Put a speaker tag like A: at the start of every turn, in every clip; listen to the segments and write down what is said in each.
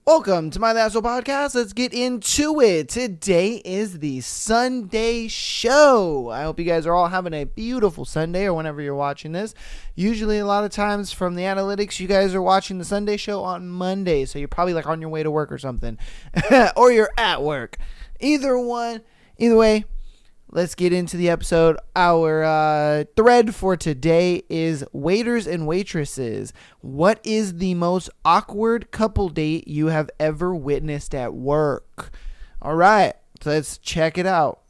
A: Welcome to my Last Podcast. Let's get into it. Today is the Sunday show. I hope you guys are all having a beautiful Sunday or whenever you're watching this. Usually a lot of times from the analytics, you guys are watching the Sunday show on Monday. So you're probably like on your way to work or something. Or you're at work. Either way. Let's get into the episode. Our thread for today is waiters and waitresses. What is the most awkward couple date you have ever witnessed at work? All right, so let's check it out.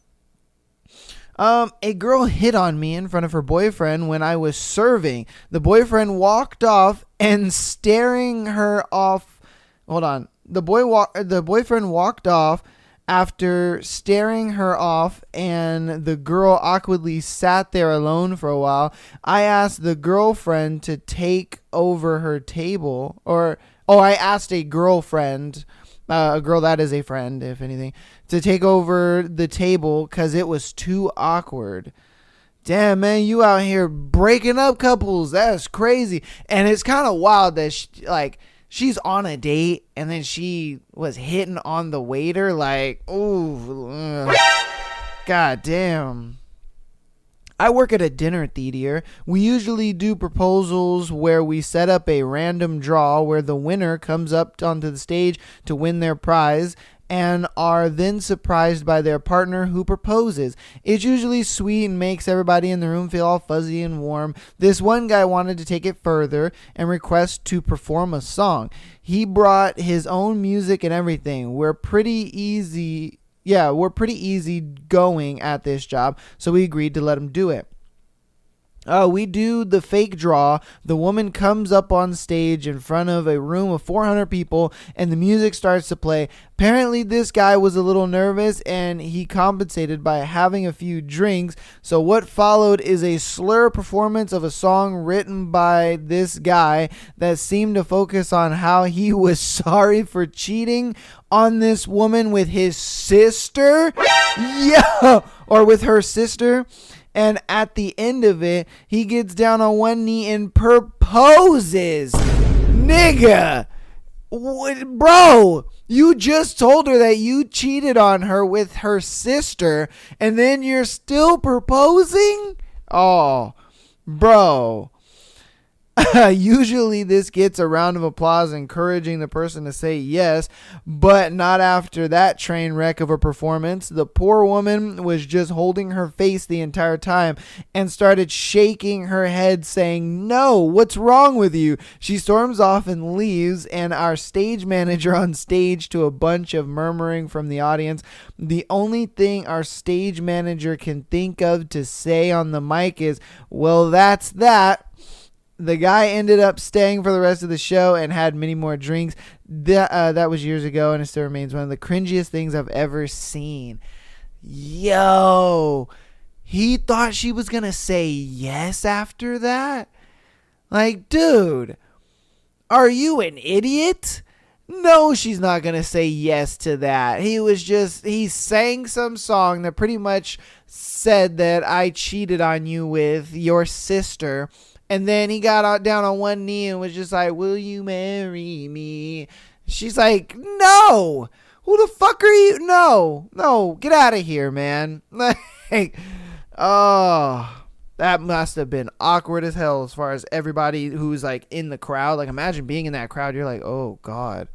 A: A girl hit on me in front of her boyfriend when I was serving. The boyfriend walked off and staring her off. Hold on. The boyfriend walked off after staring her off, and the girl awkwardly sat there alone for a while. I asked the girlfriend to take over her table, I asked a girlfriend, a girl that is a friend, if anything, to take over the table because it was too awkward. Damn, man, you out here breaking up couples. That's crazy. And it's kind of wild that she's on a date and then she was hitting on the waiter. Like, ooh, god damn. I work at a dinner theater. We usually do proposals where we set up a random draw where the winner comes up onto the stage to win their prize and are then surprised by their partner who proposes. It's usually sweet and makes everybody in the room feel all fuzzy and warm. This one guy wanted to take it further and request to perform a song. He brought his own music and everything. We're pretty easy going at this job, so we agreed to let him do it. We do the fake draw. The woman comes up on stage in front of a room of 400 people and the music starts to play. Apparently this guy was a little nervous and he compensated by having a few drinks. So what followed is a slur performance of a song written by this guy that seemed to focus on how he was sorry for cheating on this woman with his sister. Yeah, or with her sister. And at the end of it, he gets down on one knee and proposes. Nigga. Bro, you just told her that you cheated on her with her sister, and then you're still proposing? Oh, bro. Usually this gets a round of applause encouraging the person to say yes, but not after that train wreck of a performance. The poor woman was just holding her face the entire time and started shaking her head saying, "No, what's wrong with you?" She storms off and leaves, and our stage manager on stage to a bunch of murmuring from the audience. The only thing our stage manager can think of to say on the mic is, "Well, that's that." The guy ended up staying for the rest of the show and had many more drinks. That was years ago, and it still remains one of the cringiest things I've ever seen. Yo, he thought she was going to say yes after that? Like, dude, are you an idiot? No, she's not going to say yes to that. He sang some song that pretty much said that I cheated on you with your sister. And then he got down on one knee and was just like, "Will you marry me?" She's like, "No. Who the fuck are you? No, get out of here, man." Like, oh, that must have been awkward as hell as far as everybody who's like in the crowd. Like, imagine being in that crowd. You're like, oh God.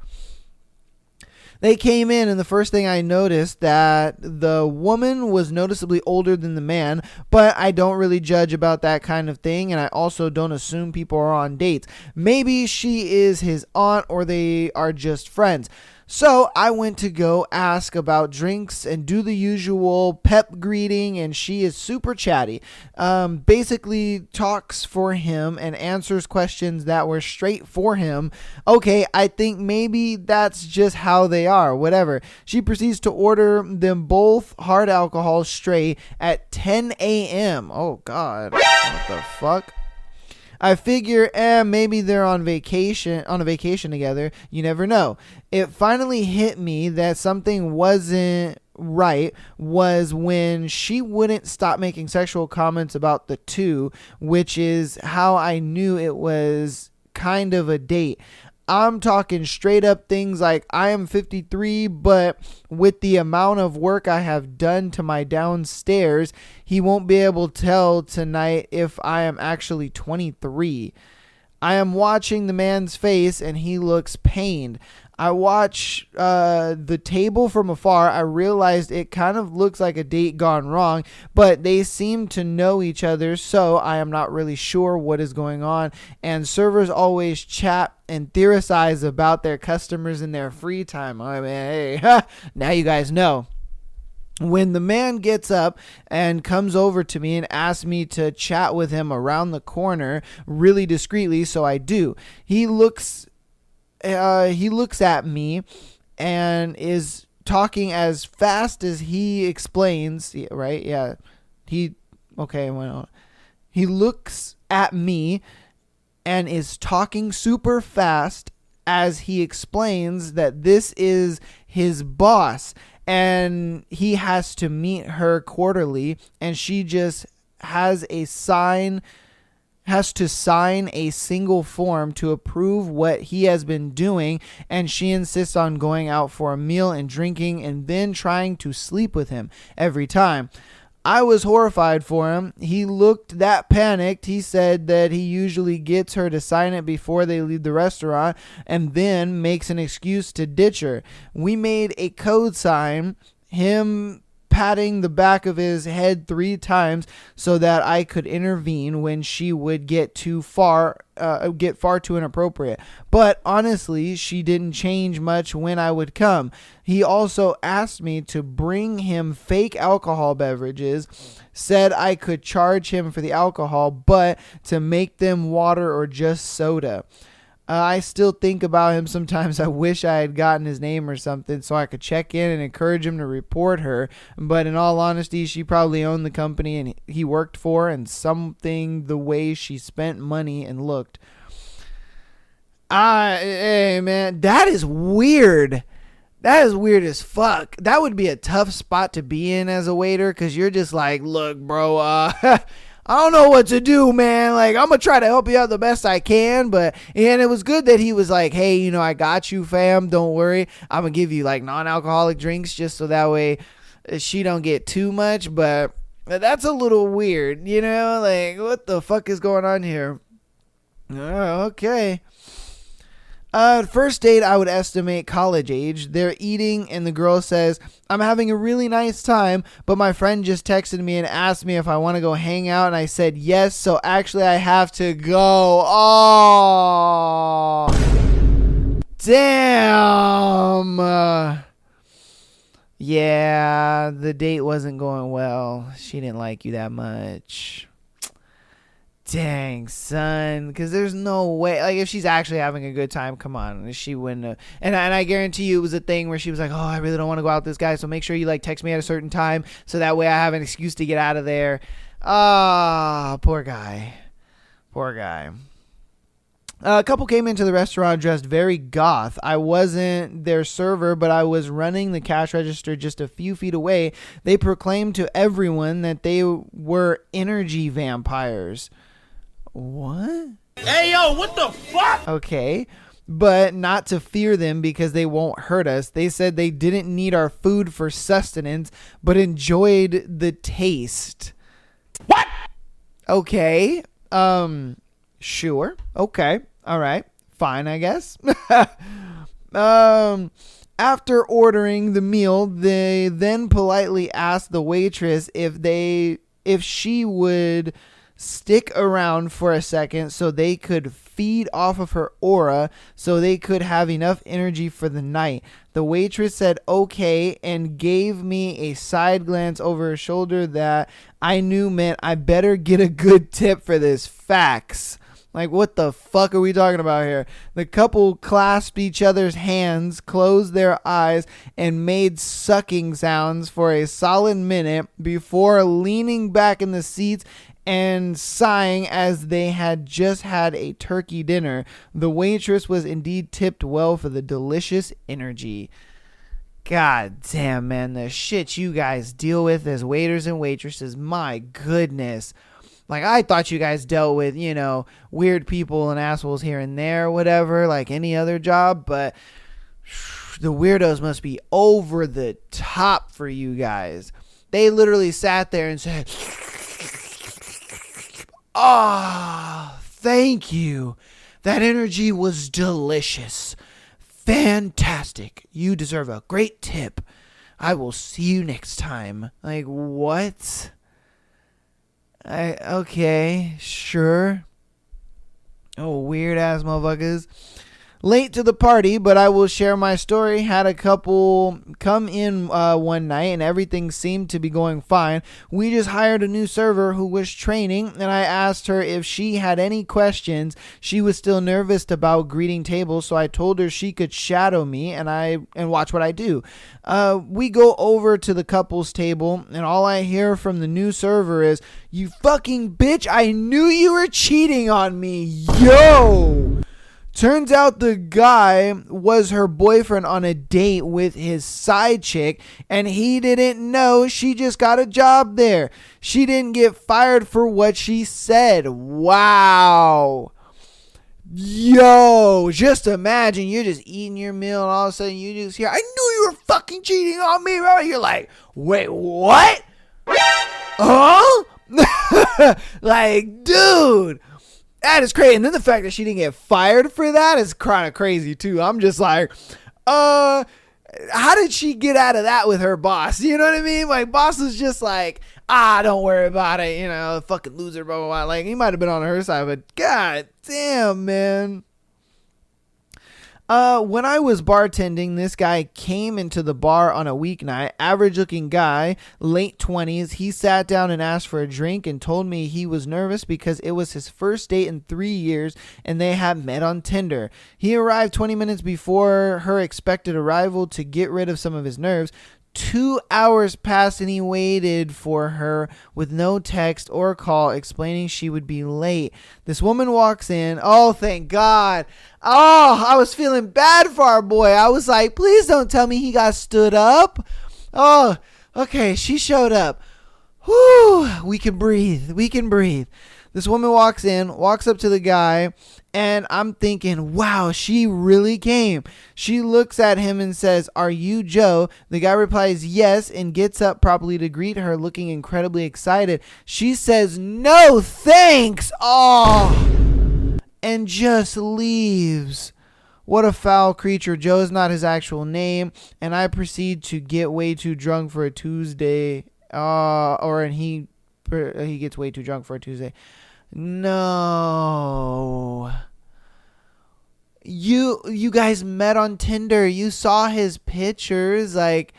A: They came in, and the first thing I noticed that the woman was noticeably older than the man, but I don't really judge about that kind of thing, and I also don't assume people are on dates. Maybe she is his aunt, or they are just friends. So I went to go ask about drinks and do the usual pep greeting, and she is super chatty. Basically talks for him and answers questions that were straight for him. Okay, I think maybe that's just how they are, whatever. She proceeds to order them both hard alcohol straight at 10 a.m. Oh, God. What the fuck? I figure, maybe they're on a vacation together. You never know. It finally hit me that something wasn't right was when she wouldn't stop making sexual comments about the two, which is how I knew it was kind of a date. I'm talking straight up things like I am 53, but with the amount of work I have done to my downstairs, he won't be able to tell tonight if I am actually 23. I am watching the man's face and he looks pained. I watch the table from afar. I realized it kind of looks like a date gone wrong, but they seem to know each other, so I am not really sure what is going on. And servers always chat and theorize about their customers in their free time. I mean, hey, now you guys know. When the man gets up and comes over to me and asks me to chat with him around the corner really discreetly, so I do. He looks at me and is talking as fast as he explains, right? Yeah. He looks at me and is talking super fast as he explains that this is his boss and he has to meet her quarterly, and she just has to sign a single form to approve what he has been doing, and she insists on going out for a meal and drinking and then trying to sleep with him every time. I was horrified for him. He looked that panicked. He said that he usually gets her to sign it before they leave the restaurant and then makes an excuse to ditch her. We made a code sign, him patting the back of his head 3 times so that I could intervene when she would get far too inappropriate. But honestly, she didn't change much when I would come. He also asked me to bring him fake alcohol beverages, said I could charge him for the alcohol, but to make them water or just soda. I still think about him sometimes. I wish I had gotten his name or something so I could check in and encourage him to report her. But in all honesty, she probably owned the company and he worked for, and something the way she spent money and looked. Hey man, that is weird. That is weird as fuck. That would be a tough spot to be in as a waiter, because you're just like, look, bro, I don't know what to do, man. Like, I'm going to try to help you out the best I can. And it was good that he was like, hey, I got you, fam. Don't worry. I'm going to give you like non-alcoholic drinks just so that way she don't get too much. But that's a little weird, like what the fuck is going on here? Oh, okay. First date, I would estimate college age. They're eating and the girl says, I'm having a really nice time, but my friend just texted me and asked me if I want to go hang out, and I said yes, so actually I have to go. Oh, damn. Yeah, the date wasn't going well. She didn't like you that much. Dang, son, because there's no way, like, if she's actually having a good time, come on, she wouldn't have. And I guarantee you it was a thing where she was like, oh, I really don't want to go out with this guy, so make sure you like text me at a certain time so that way I have an excuse to get out of there. Poor guy. A couple came into the restaurant dressed very goth. I wasn't their server, but I was running the cash register just a few feet away. They proclaimed to everyone that they were energy vampires. What?
B: Hey, yo, what the fuck?
A: Okay, but not to fear them because they won't hurt us. They said they didn't need our food for sustenance, but enjoyed the taste.
B: What?
A: Okay, sure. Okay, all right, fine, I guess. After ordering the meal, they then politely asked the waitress if she would stick around for a second so they could feed off of her aura so they could have enough energy for the night. The waitress said okay and gave me a side glance over her shoulder that I knew meant I better get a good tip for this. Facts. Like, what the fuck are we talking about here? The couple clasped each other's hands, closed their eyes, and made sucking sounds for a solid minute before leaning back in the seats and sighing as they had just had a turkey dinner. The waitress was indeed tipped well for the delicious energy. God damn, man, the shit you guys deal with as waiters and waitresses, my goodness. Like, I thought you guys dealt with, weird people and assholes here and there, whatever, like any other job, but the weirdos must be over the top for you guys. They literally sat there and said, "Ah, thank you. That energy was delicious. Fantastic. You deserve a great tip. I will see you next time." Like, what? Okay, sure. Oh, weird ass motherfuckers. Late to the party, but I will share my story. Had a couple come in one night and everything seemed to be going fine. We just hired a new server who was training, and I asked her if she had any questions. She was still nervous about greeting tables, so I told her she could shadow me and watch what I do. We go over to the couples table, and all I hear from the new server is, "You fucking bitch, I knew you were cheating on me, yo!" Turns out the guy was her boyfriend on a date with his side chick, and he didn't know she just got a job there. She didn't get fired for what she said. Wow. Yo, just imagine you're just eating your meal and all of a sudden you just hear, "I knew you were fucking cheating on me," bro. You're like, "Wait, what? Huh?" Like, dude. That is crazy. And then the fact that she didn't get fired for that is kind of crazy too. I'm just like, how did she get out of that with her boss? You know what I mean? Like, boss was just like, don't worry about it. Fucking loser, blah, blah, blah. Like, he might have been on her side, but god damn, man. When I was bartending, this guy came into the bar on a weeknight, average looking guy, late 20s. He sat down and asked for a drink and told me he was nervous because it was his first date in 3 years and they had met on Tinder. He arrived 20 minutes before her expected arrival to get rid of some of his nerves. 2 hours passed and he waited for her with no text or call explaining she would be late. This woman walks in. Oh, thank God. Oh, I was feeling bad for our boy. I was like, please don't tell me he got stood up. Oh, okay. She showed up. Whew, we can breathe. We can breathe. This woman walks in, walks up to the guy, and I'm thinking, wow, she really came. She looks at him and says, "Are you Joe?" The guy replies, "Yes," and gets up properly to greet her, looking incredibly excited. She says, "No, thanks." Oh, and just leaves. What a foul creature. Joe is not his actual name, and I proceed to get way too drunk for a Tuesday. He gets way too drunk for a Tuesday. No. You guys met on Tinder. You saw his pictures. Like,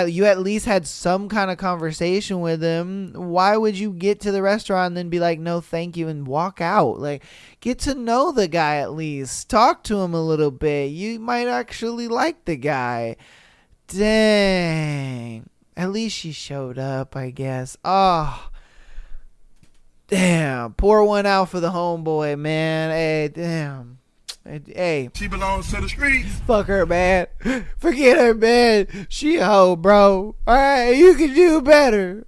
A: you at least had some kind of conversation with him. Why would you get to the restaurant and then be like, "No, thank you," and walk out? Like, get to know the guy at least. Talk to him a little bit. You might actually like the guy. Dang. At least she showed up, I guess. Oh. Damn. Pour one out for the homeboy, man. Hey, damn. Hey.
B: She belongs to the streets.
A: Fuck her, man. Forget her, man. She a hoe, bro. Alright, you can do better.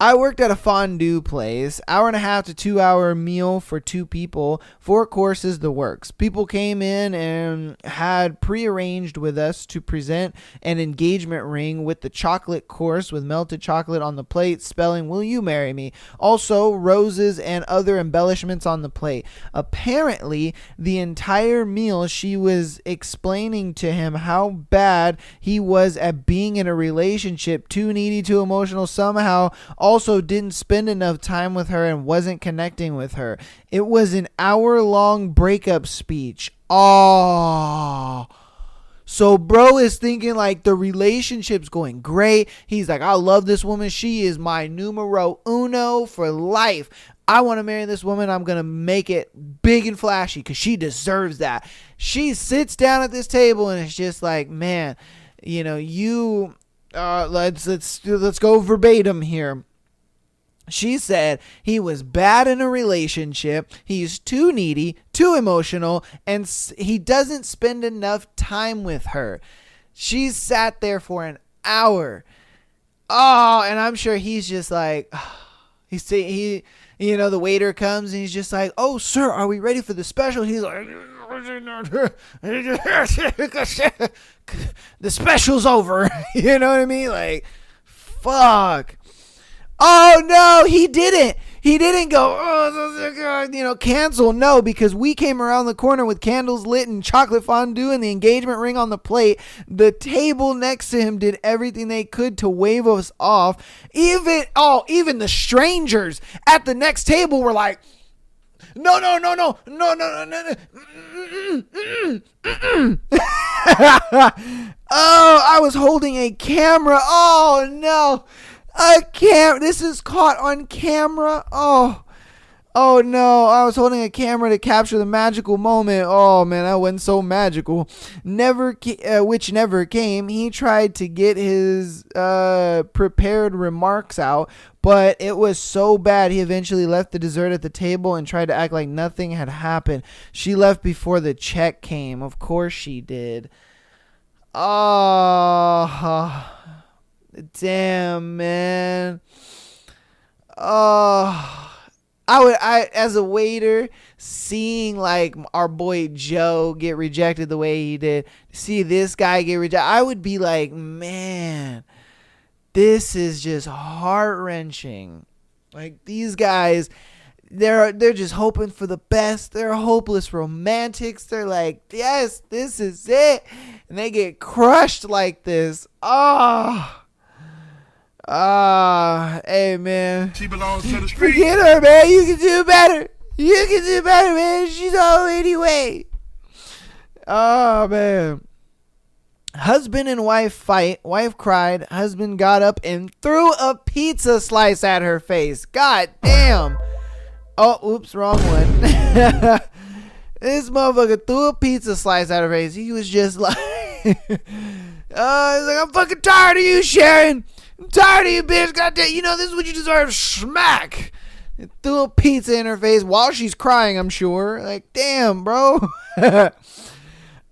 A: I worked at a fondue place, 1.5 to 2 hour meal for 2 people, 4 courses, the works. People came in and had prearranged with us to present an engagement ring with the chocolate course with melted chocolate on the plate, spelling "Will you marry me?" Also, roses and other embellishments on the plate. Apparently, the entire meal she was explaining to him how bad he was at being in a relationship, too needy, too emotional, somehow also didn't spend enough time with her and wasn't connecting with her. It was an hour-long breakup speech. Oh. So bro is thinking like the relationship's going great. He's like, "I love this woman. She is my numero uno for life. I want to marry this woman. I'm going to make it big and flashy because she deserves that." She sits down at this table and it's just like, man, let's go verbatim here. She said he was bad in a relationship, he's too needy, too emotional, and he doesn't spend enough time with her. She sat there for an hour. Oh, and I'm sure he's just like, The waiter comes and he's just like, "Oh, sir, are we ready for the special?" He's like, "The special's over." You know what I mean? Like, fuck. Oh no, he didn't. He didn't go, cancel. No, because we came around the corner with candles lit and chocolate fondue and the engagement ring on the plate. The table next to him did everything they could to wave us off. Even the strangers at the next table were like, no. Oh, I was holding a camera. Oh no. This is caught on camera. Oh no, I was holding a camera to capture the magical moment. Oh man, that wasn't so magical. Which never came. He tried to get his prepared remarks out, but it was so bad he eventually left the dessert at the table and tried to act like nothing had happened. She left before the check came. Of course she did. Oh, damn, man. Oh, I as a waiter, seeing like our boy Joe get rejected the way he did, see this guy get rejected, I would be like, man, this is just heart-wrenching. Like, these guys, they're just hoping for the best. They're hopeless romantics. They're like, yes, this is it. And they get crushed like this. Hey, man.
B: She belongs to the street.
A: Forget her, man. You can do better. You can do better, man. She's old anyway. Oh, man. Husband and wife fight. Wife cried. Husband got up and threw a pizza slice at her face. God damn. Oh, oops, wrong one. This motherfucker threw a pizza slice at her face. He was just like, he's like, I'm fucking tired of you, Sharon. I'm tired of you, bitch. Goddamn, this is what you deserve. Smack. It threw a pizza in her face while she's crying, I'm sure. Like, damn, bro.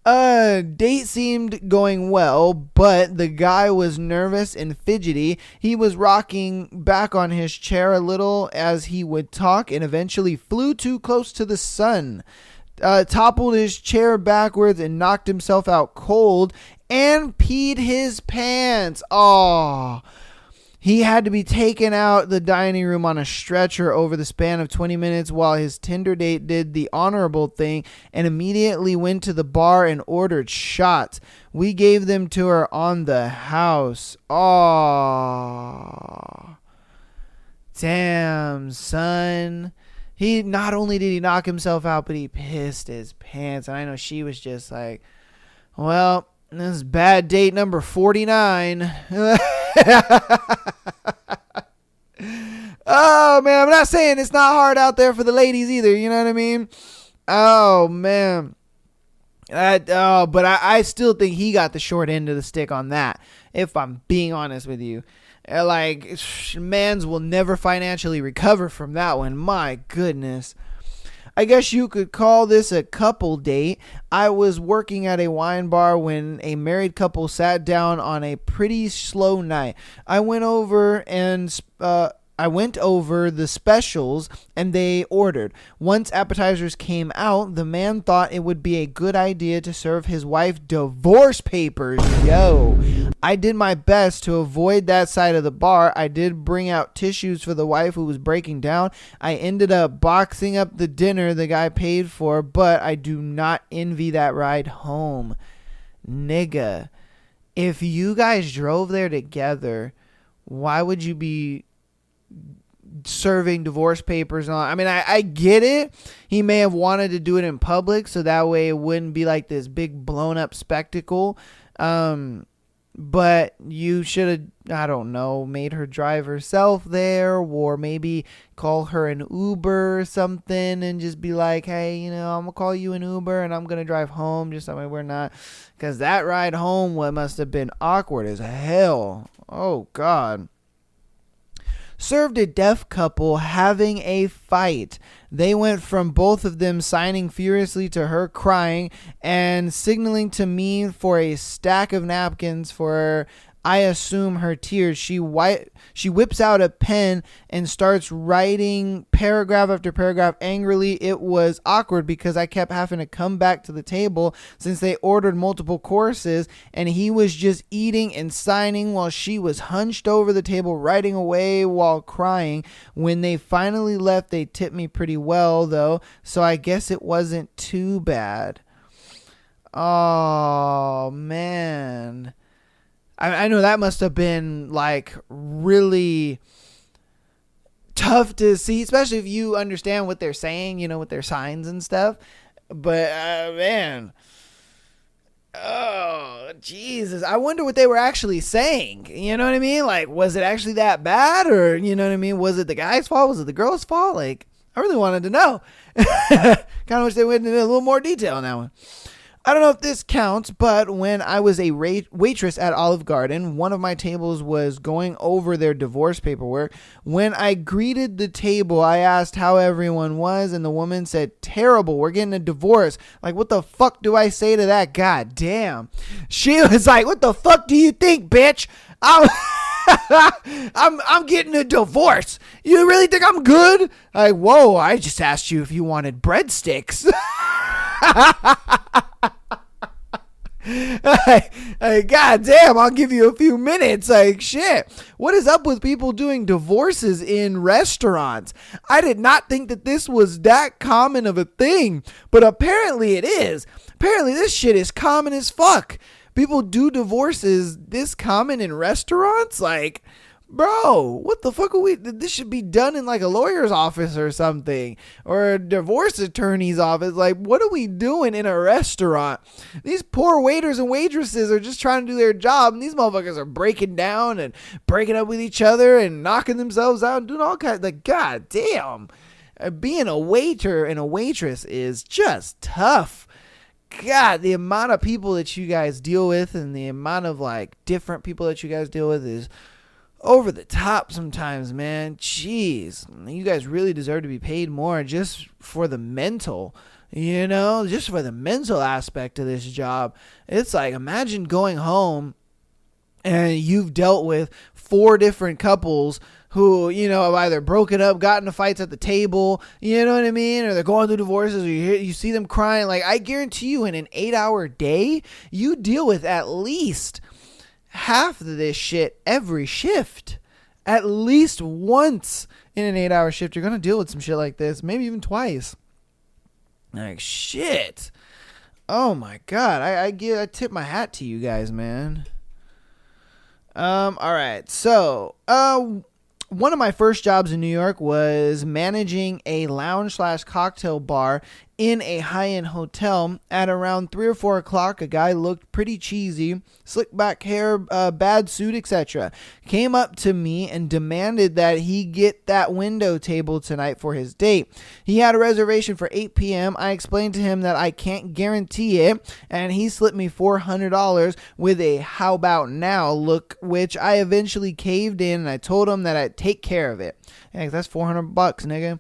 A: Date seemed going well, but the guy was nervous and fidgety. He was rocking back on his chair a little as he would talk and eventually flew too close to the sun. Toppled his chair backwards and knocked himself out cold and peed his pants. Oh, he had to be taken out the dining room on a stretcher over the span of 20 minutes while his Tinder date did the honorable thing and immediately went to the bar and ordered shots. We gave them to her on the house. Oh, damn, son. He not only did he knock himself out, but he pissed his pants. And I know she was just like, well, this is bad date number 49. Oh, man, I'm not saying it's not hard out there for the ladies either. You know what I mean? Oh, man. But I still think he got the short end of the stick on that, if I'm being honest with you. Like, mans will never financially recover from that one. My goodness. I guess you could call this a couple date. I was working at a wine bar when a married couple sat down on a pretty slow night. I went over the specials and they ordered. Once appetizers came out, the man thought it would be a good idea to serve his wife divorce papers. Yo, I did my best to avoid that side of the bar. I did bring out tissues for the wife who was breaking down. I ended up boxing up the dinner the guy paid for, but I do not envy that ride home. Nigga, if you guys drove there together, why would you be serving divorce papers on? I mean, I get it. He may have wanted to do it in public so that way it wouldn't be like this big blown up spectacle. But you should have, I don't know, made her drive herself there, or maybe call her an Uber or something and just be like, hey, I'm going to call you an Uber and I'm going to drive home just so we're not, because that ride home must have been awkward as hell. Oh, God. Served a deaf couple having a fight. They went from both of them signing furiously to her crying and signaling to me for a stack of napkins for I assume her tears. She whips out a pen and starts writing paragraph after paragraph angrily. It was awkward because I kept having to come back to the table since they ordered multiple courses, and he was just eating and signing while she was hunched over the table writing away while crying. When they finally left, they tipped me pretty well though, so I guess it wasn't too bad. Oh man, I know that must have been like really tough to see, especially if you understand what they're saying, with their signs and stuff. But man, oh Jesus, I wonder what they were actually saying. You know what I mean? Like, was it actually that bad, or you know what I mean? Was it the guy's fault? Was it the girl's fault? Like, I really wanted to know. Kind of wish they went into a little more detail on that one. I don't know if this counts, but when I was a waitress at Olive Garden, one of my tables was going over their divorce paperwork. When I greeted the table, I asked how everyone was, and the woman said, "Terrible, we're getting a divorce." Like, what the fuck do I say to that? God damn. She was like, "What the fuck do you think, bitch? I'm getting a divorce. You really think I'm good?" Like, whoa, I just asked you if you wanted breadsticks. God damn, I'll give you a few minutes. Like, shit, what is up with people doing divorces in restaurants? I did not think that this was that common of a thing, but apparently it is. Apparently this shit is common as fuck. People do divorces this common in restaurants? Like, bro, what the fuck are we? This should be done in like a lawyer's office or something, or a divorce attorney's office. Like, what are we doing in a restaurant? These poor waiters and waitresses are just trying to do their job, and these motherfuckers are breaking down and breaking up with each other and knocking themselves out and doing all kinds. Like, god damn, being a waiter and a waitress is just tough. God, the amount of people that you guys deal with and the amount of like different people that you guys deal with is over the top sometimes, man. Jeez, you guys really deserve to be paid more just for the mental, just for the mental aspect of this job. It's like, imagine going home and you've dealt with 4 different couples who, have either broken up, got into fights at the table, you know what I mean? Or they're going through divorces, or you see them crying. Like, I guarantee you in an 8-hour day, you deal with at least half of this shit every shift. At least once in an 8-hour shift, you're going to deal with some shit like this. Maybe even twice. Like, shit. Oh my God. I tip my hat to you guys, man. All right. So, one of my first jobs in New York was managing a lounge/cocktail bar in a high-end hotel. At around 3 or 4 o'clock, a guy looked pretty cheesy, slick back hair, bad suit, etc. came up to me and demanded that he get that window table tonight for his date. He had a reservation for 8 p.m. I explained to him that I can't guarantee it, and he slipped me $400 with a "how about now" look, which I eventually caved in, and I told him that I'd take care of it. Hey, that's $400, nigga.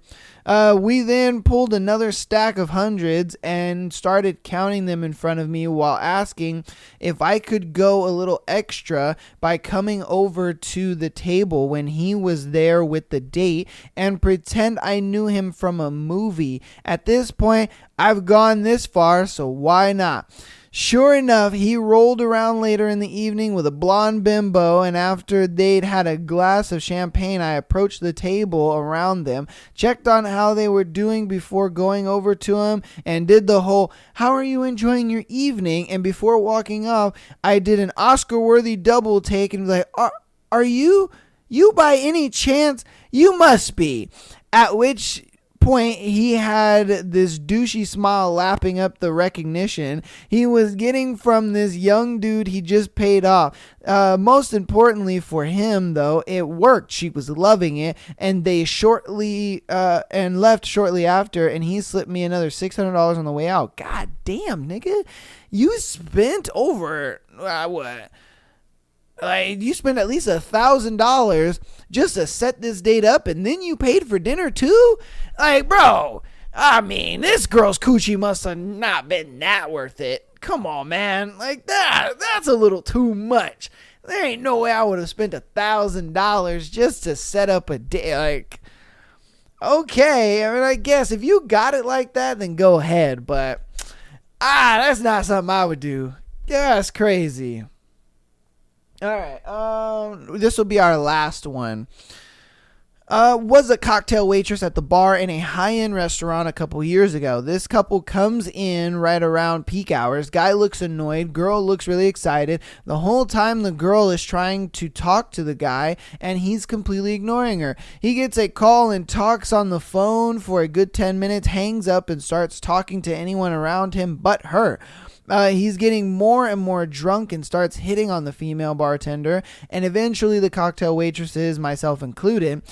A: We then pulled another stack of hundreds and started counting them in front of me while asking if I could go a little extra by coming over to the table when he was there with the date and pretend I knew him from a movie. At this point, I've gone this far, so why not? Sure enough, he rolled around later in the evening with a blonde bimbo, and after they'd had a glass of champagne, I approached the table around them, checked on how they were doing before going over to him, and did the whole, "How are you enjoying your evening?" And before walking off, I did an Oscar-worthy double take and was like, are you by any chance? You must be. At which point he had this douchey smile lapping up the recognition he was getting from this young dude he just paid off. Most importantly for him, though, it worked. She was loving it, and they left shortly after, and he slipped me another $600 on the way out. God damn, nigga, you spent over what? Like, you spent at least $1,000 just to set this date up, and then you paid for dinner too? Like, bro, I mean, this girl's coochie must have not been that worth it. come on, man. Like, that's a little too much. There ain't no way I would have spent $1,000 just to set up a date. Like, okay, I mean, I guess if you got it like that, then go ahead. But, that's not something I would do. Yeah, that's crazy. All right, this will be our last one. Was a cocktail waitress at the bar in a high-end restaurant a couple years ago. This couple comes in right around peak hours. Guy looks annoyed. Girl looks really excited. The whole time the girl is trying to talk to the guy, and he's completely ignoring her. He gets a call and talks on the phone for a good 10 minutes, hangs up, and starts talking to anyone around him but her. He's getting more and more drunk and starts hitting on the female bartender, and eventually the cocktail waitresses, myself included,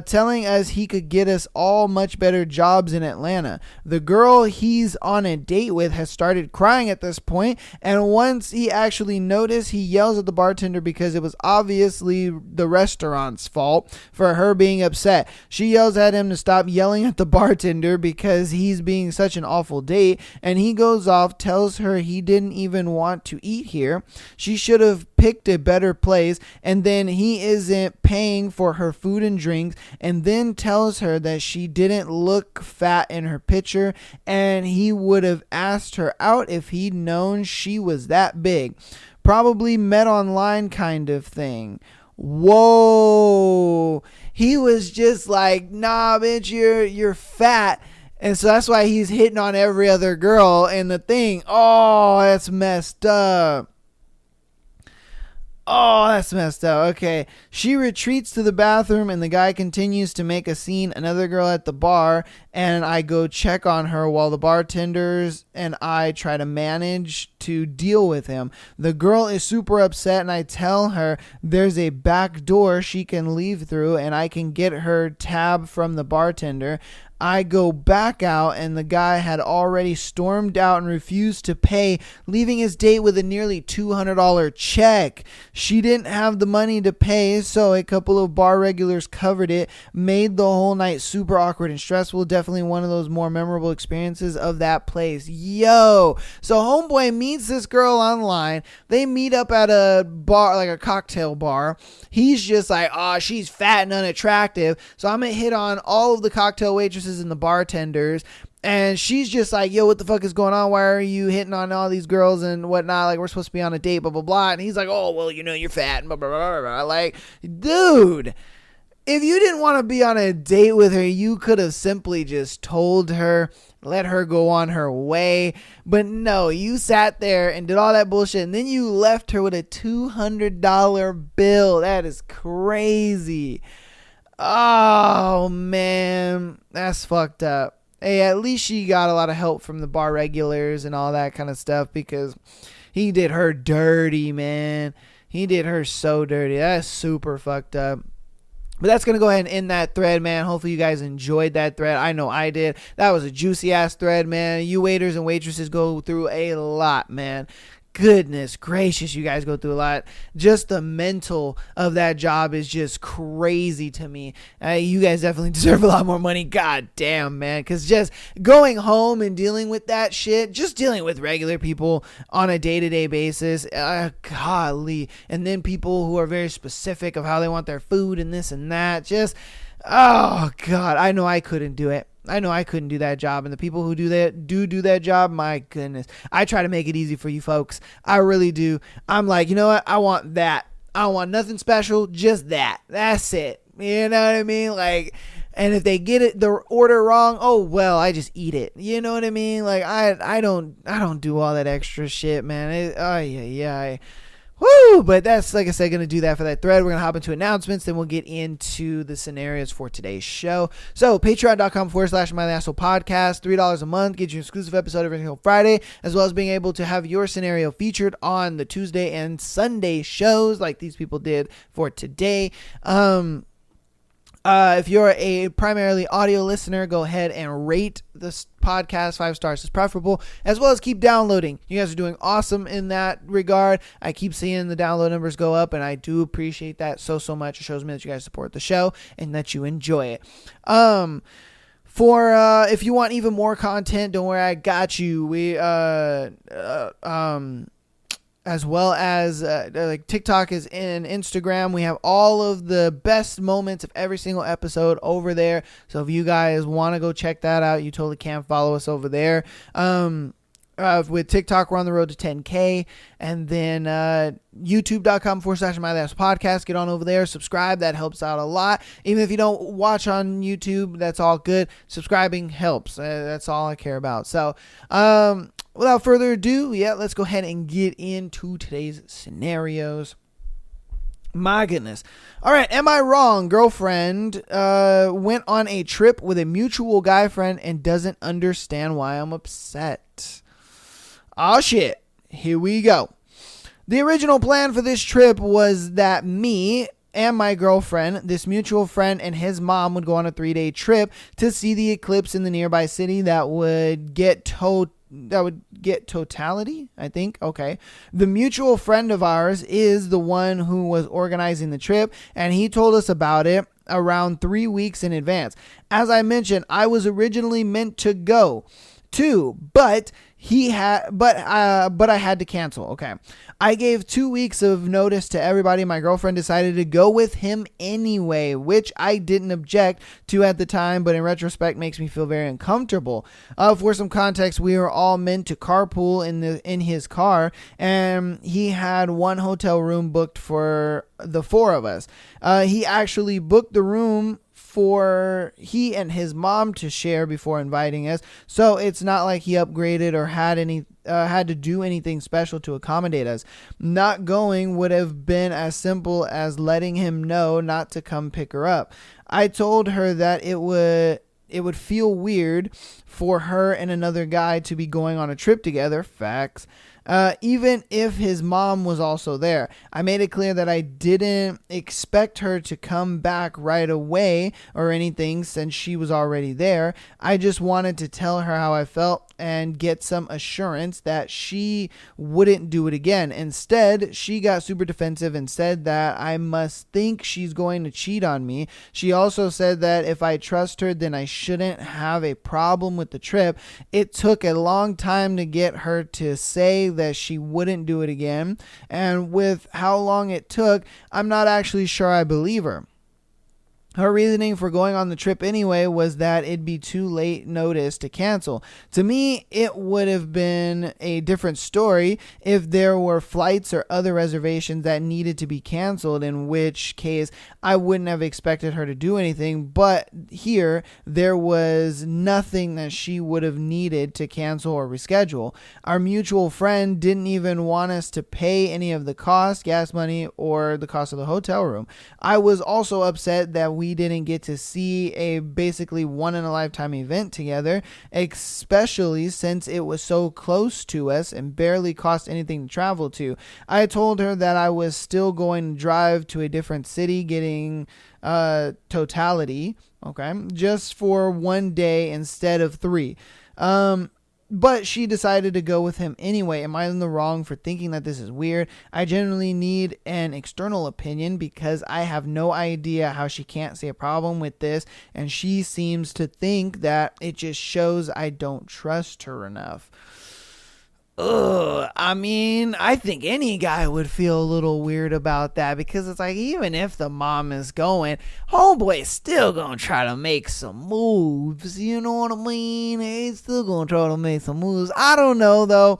A: telling us he could get us all much better jobs in Atlanta. The girl he's on a date with has started crying at this point, and once he actually noticed, he yells at the bartender because it was obviously the restaurant's fault for her being upset. She yells at him to stop yelling at the bartender because he's being such an awful date, and he goes off, tells her he didn't even want to eat here. She should have picked a better place, and then he isn't paying for her food and drinks, and then tells her that she didn't look fat in her picture, and he would have asked her out if he'd known she was that big. Probably met online kind of thing. Whoa. He was just like, nah, bitch, you're fat. And so that's why he's hitting on every other girl in the thing. Oh, that's messed up. Okay. She retreats to the bathroom and the guy continues to make a scene. Another girl at the bar, and I go check on her while the bartenders and I try to manage to deal with him. The girl is super upset, and I tell her there's a back door she can leave through and I can get her tab from the bartender. I go back out, and the guy had already stormed out and refused to pay, leaving his date with a nearly $200 check. She didn't have the money to pay, so a couple of bar regulars covered it, made the whole night super awkward and stressful. Definitely one of those more memorable experiences of that place. Yo! So homeboy meets this girl online. They meet up at a bar, like a cocktail bar. He's just like, oh, she's fat and unattractive, so I'm gonna hit on all of the cocktail waitresses and the bartenders. And she's just like, yo, what the fuck is going on? Why are you hitting on all these girls and whatnot? Like, we're supposed to be on a date, blah, blah, blah. And he's like, oh, well, you know, you're fat and blah, blah, blah, blah. Like, dude, if you didn't want to be on a date with her, you could have simply just told her, let her go on her way. But no, you sat there and did all that bullshit, and then you left her with a $200 bill. That is crazy. Oh, man, that's fucked up. Hey, at least she got a lot of help from the bar regulars and all that kind of stuff, because he did her dirty, man. He did her so dirty. That's super fucked up. But that's going to go ahead and end that thread, man. Hopefully you guys enjoyed that thread. I know I did. That was a juicy-ass thread, man. You waiters and waitresses go through a lot, man. Goodness gracious, you guys go through a lot. Just the mental of that job is just crazy to me. You guys definitely deserve a lot more money. God damn, man. Because just going home and dealing with that shit, just dealing with regular people on a day-to-day basis, golly. And then people who are very specific of how they want their food and this and that. Just, oh, God, I know I couldn't do it. I know I couldn't do that job, and the people who do that job, my goodness. I try to make it easy for you folks. I really do. I'm like, you know what? I want that. I don't want nothing special, just that. That's it. You know what I mean? Like, and if they get it the order wrong, oh well, I just eat it. You know what I mean? Like, I don't do all that extra shit, man. Woo! But that's, like I said, going to do that for that thread. We're going to hop into announcements. Then we'll get into the scenarios for today's show. So, patreon.com/MyLastPodcast. $3 a month gets you an exclusive episode every single Friday, as well as being able to have your scenario featured on the Tuesday and Sunday shows like these people did for today. If you're a primarily audio listener, go ahead and rate this podcast 5 stars is preferable, as well as keep downloading. You guys are doing awesome in that regard. I keep seeing the download numbers go up, and I do appreciate that so much. It shows me that you guys support the show and that you enjoy it. For if you want even more content, don't worry, I got you. We as well as like TikTok is in Instagram. We have all of the best moments of every single episode over there. So if you guys want to go check that out, you totally can follow us over there. With TikTok, we're on the road to 10K. And then youtube.com/MyLastPodcast. Get on over there. Subscribe. That helps out a lot. Even if you don't watch on YouTube, that's all good. Subscribing helps. That's all I care about. So without further ado, let's go ahead and get into today's scenarios. My goodness. All right. Am I wrong? Girlfriend went on a trip with a mutual guy friend and doesn't understand why I'm upset. Oh, shit. Here we go. The original plan for this trip was that me and my girlfriend, this mutual friend, and his mom would go on a 3-day trip to see the eclipse in the nearby city that would get totality, I think. Okay. The mutual friend of ours is the one who was organizing the trip, and he told us about it around 3 weeks in advance. As I mentioned, I was originally meant to go too, but I had to cancel. Okay. I gave 2 weeks of notice to everybody. My girlfriend decided to go with him anyway, which I didn't object to at the time, but in retrospect makes me feel very uncomfortable. For some context, we were all meant to carpool in his car, and he had one hotel room booked for the 4 of us. He actually booked the room for he and his mom to share before inviting us, so it's not like he upgraded or had to do anything special to accommodate us. Not going would have been as simple as letting him know not to come pick her up. I told her that it would feel weird for her and another guy to be going on a trip together. Facts. Even if his mom was also there. I made it clear that I didn't expect her to come back right away or anything since she was already there. I just wanted to tell her how I felt and get some assurance that she wouldn't do it again. Instead, she got super defensive and said that I must think she's going to cheat on me. She also said that if I trust her, then I shouldn't have a problem with the trip. It took a long time to get her to say that she wouldn't do it again, and with how long it took, I'm not actually sure I believe her. Her reasoning for going on the trip anyway was that it'd be too late notice to cancel. To me, it would have been a different story if there were flights or other reservations that needed to be canceled, in which case I wouldn't have expected her to do anything. But here, there was nothing that she would have needed to cancel or reschedule. Our mutual friend didn't even want us to pay any of the cost, gas money, or the cost of the hotel room. I was also upset that we didn't get to see a basically one-in-a-lifetime event together, especially since it was so close to us and barely cost anything to travel to. I told her that I was still going to drive to a different city getting totality, okay, just for 1 day instead of 3. But she decided to go with him anyway. Am I in the wrong for thinking that this is weird? I generally need an external opinion because I have no idea how she can't see a problem with this, and she seems to think that it just shows I don't trust her enough. I mean, I think any guy would feel a little weird about that, because it's like, even if the mom is going, homeboy's still gonna try to make some moves. You know what I mean? He's still gonna try to make some moves. I don't know, though.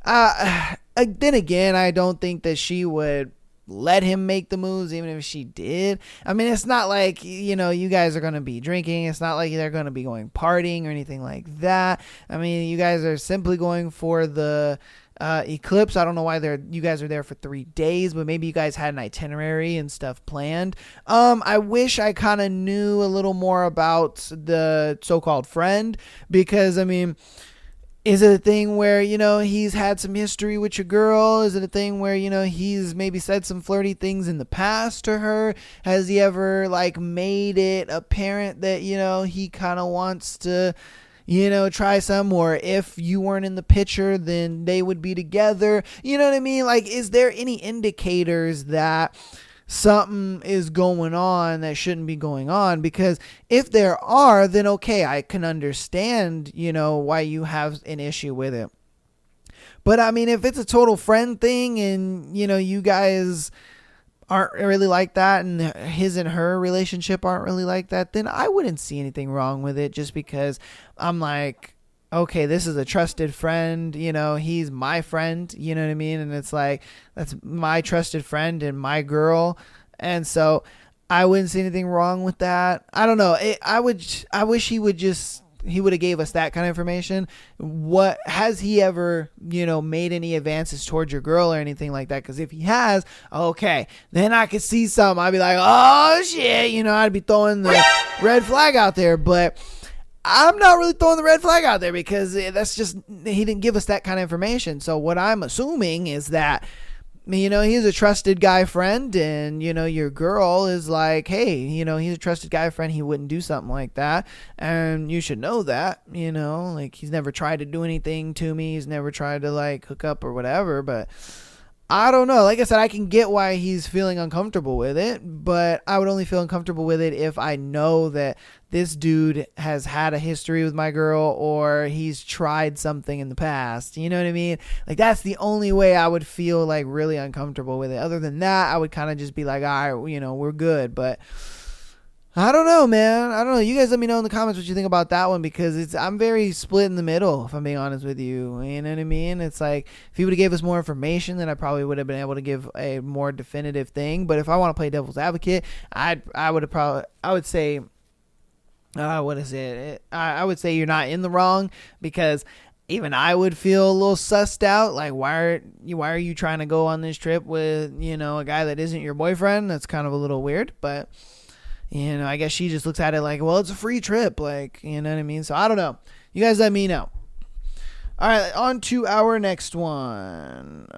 A: Then again, I don't think that she would let him make the moves, even if she did. I mean, it's not like, you guys are going to be drinking. It's not like they're going to be going partying or anything like that. I mean, you guys are simply going for the eclipse. I don't know why you guys are there for 3 days, but maybe you guys had an itinerary and stuff planned. I wish I kind of knew a little more about the so-called friend, because, I mean, is it a thing where, he's had some history with your girl? Is it a thing where, he's maybe said some flirty things in the past to her? Has he ever, made it apparent that, he kind of wants to, try some? Or if you weren't in the picture, then they would be together. You know what I mean? Is there any indicators that something is going on that shouldn't be going on. Because if there are, then okay, I can understand, why you have an issue with it. But I mean, if it's a total friend thing and, you guys aren't really like that and his and her relationship aren't really like that, then I wouldn't see anything wrong with it, just because I'm like, okay, this is a trusted friend, he's my friend, you know what I mean? And it's like, that's my trusted friend and my girl. And so I wouldn't see anything wrong with that. I don't know. I wish he would have gave us that kind of information. What has he ever, made any advances towards your girl or anything like that? Because if he has, okay, then I could see something. I'd be like, oh shit, I'd be throwing the red flag out there. But I'm not really throwing the red flag out there because that's just, he didn't give us that kind of information. So what I'm assuming is that, he's a trusted guy friend, and, your girl is like, hey, he's a trusted guy friend. He wouldn't do something like that. And you should know that, like, he's never tried to do anything to me. He's never tried to like hook up or whatever, but I don't know. Like I said, I can get why he's feeling uncomfortable with it, but I would only feel uncomfortable with it if I know that this dude has had a history with my girl or he's tried something in the past. You know what I mean? Like, that's the only way I would feel like really uncomfortable with it. Other than that, I would kind of just be like, all right, we're good. But I don't know, man. I don't know. You guys let me know in the comments what you think about that one, because I'm very split in the middle, if I'm being honest with you. You know what I mean? It's like, if he would have gave us more information, then I probably would have been able to give a more definitive thing. But if I want to play devil's advocate, I would say, what is it? I would say you're not in the wrong, because even I would feel a little sussed out. Like, why are you trying to go on this trip with, a guy that isn't your boyfriend? That's kind of a little weird, but I guess she just looks at it like, well, it's a free trip. Like, you know what I mean? So I don't know. You guys let me know. All right, on to our next one.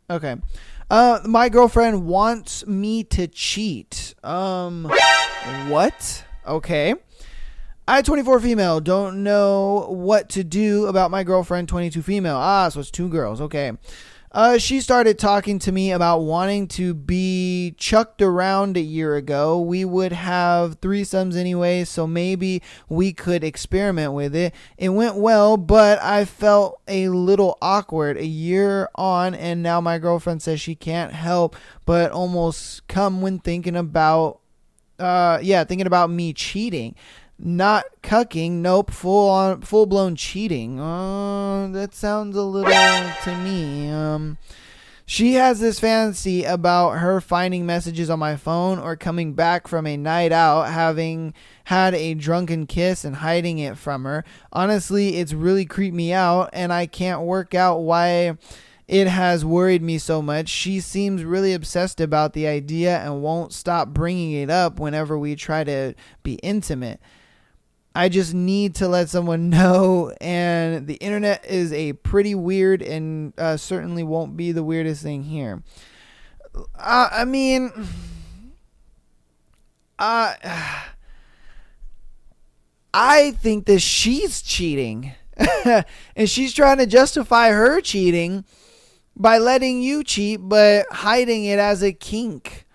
A: Okay. My girlfriend wants me to cheat. What? Okay. I, 24 female, don't know what to do about my girlfriend, 22 female. So it's two girls. Okay. She started talking to me about wanting to be chucked around a year ago. We would have threesomes anyway, so maybe we could experiment with it. It went well, but I felt a little awkward a year on, and now my girlfriend says she can't help but almost come when thinking about me cheating. Not cucking, nope, full blown cheating. That sounds a little to me. She has this fantasy about her finding messages on my phone or coming back from a night out, having had a drunken kiss and hiding it from her. Honestly, it's really creeped me out, and I can't work out why it has worried me so much. She seems really obsessed about the idea and won't stop bringing it up whenever we try to be intimate. I just need to let someone know, and the internet is a pretty weird and certainly won't be the weirdest thing here. I think that she's cheating, and she's trying to justify her cheating by letting you cheat, but hiding it as a kink.